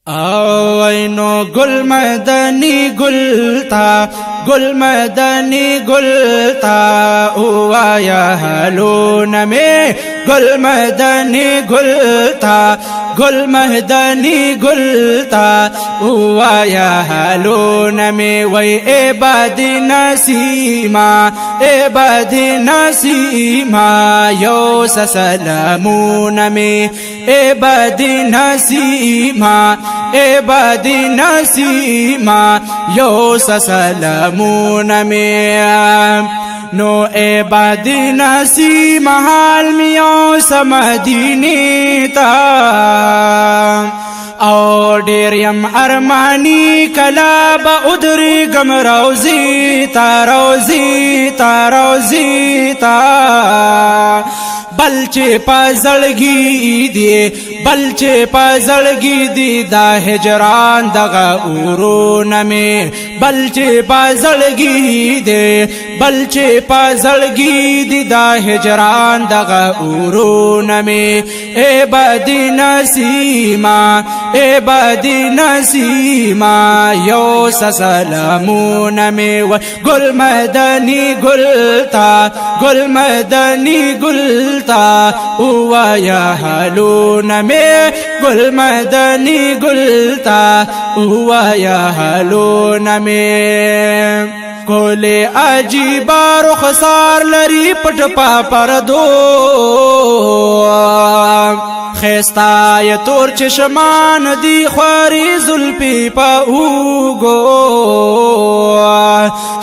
آوینو گل مدنی گل تا گل مدنی گل تا اوایا حلون میں گل مدنی گل تا گل مدنی گل تا اوایا حلون میں وی عبادی نسیما عبادی نسیما یوس سلامون میں عبادی نسیما عبادی نسیما یوس سلامون میں نو عبادی نسیما حال میوس مدینی تا او ډیر یم ارمانی کلا با ادری گم روزی تا روزی تا روزی تا بلچے پازلگی دی بلچے پازلگی دی دا ہجران دغا اورون میں بلچے پازلگی دی بلچے پازلگی دی دا ہجران دغا اورون میں عبادی نسیما عبادی نسیما یوس سلامون میں گل مدنی گل تا گل مدنی گل اوایا حلون میں گل مدنی گل تا اوایا حلون میں کولے عجیبا رخسار لری پٹ پا پردو خیستا یا تور چشمان دی خواری زلپی پا اوگو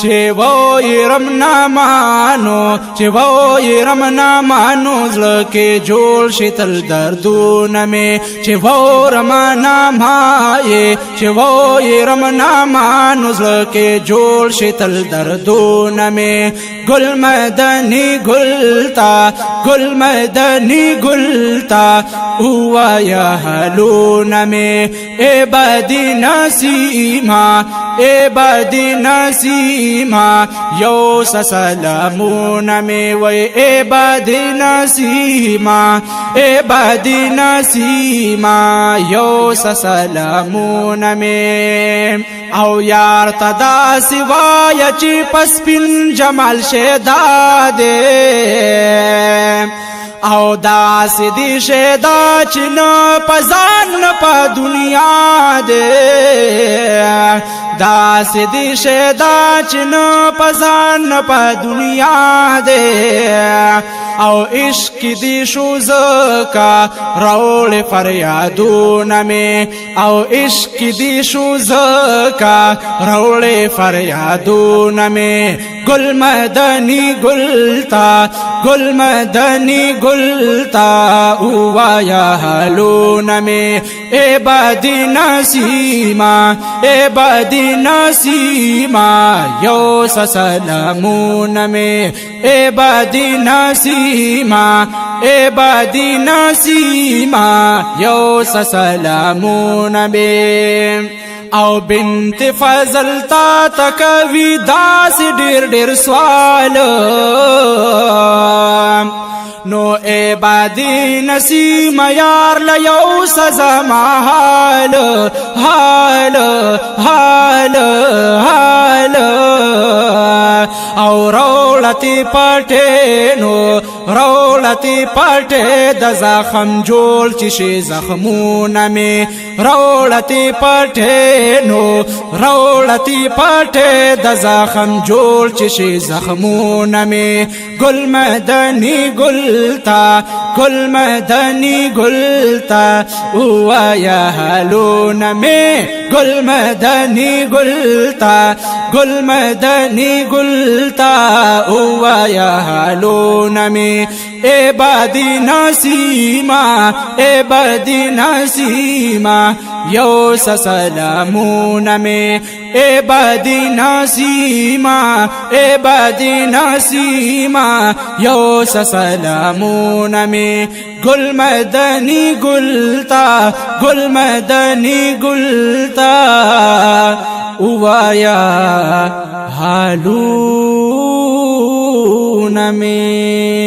چه وای رم نامانو چه وای رم نامانو زلکے جول شتل دردون میں چه وای رم نامائے چه وای رم نامانو زلکے جول شتل دردون میں گل مدنی گلتا گل مدنی گلتا اوایا حلون میں عبادی نسیما عبادی نسیما یوس سلامون میں وی عبادی نسیما عبادی نسیما یوس سلامون میں او یار تدا سوایا چی پسپن جمال شیدا دے او داس دی شیدا چن پزان پا دنیا دے داس دی شیدا چن پزان پا دنیا دے او عشق دی شوز کا رول فریادون میں او عشق دی شوز کا رول فریادون میں گل مدنی گلتا گل مدنی گلتا اوایا حلون میں عبادی نسیما عبادی نسیما یوس سلامون میں عبادی نسیما عبادی نسیما یوس سلامون میں او بنت فضل تا تکوی داس ډیر ډیر سوال نو عبادی نسیم یار لیو سزما حال حال حال حال او رولتی پٹے نو رولتی پٹے د زخم جول چشی زخمون میں رولتی پٹے نو رولتی پٹے د زخم جول چشی زخمون میں گل مدنی گلتا گل مدنی گلتا اوایا حلون میں گل مدنی گلتا گل مدنی گلتا اوایا حلون میں عبادی نسیما عبادی نسیما یوس سلامون میں عبادی نسیما عبادی نسیما یوس سلامون میں گل مدنی گلتا گل مدنی گلتا اوایا حلون میں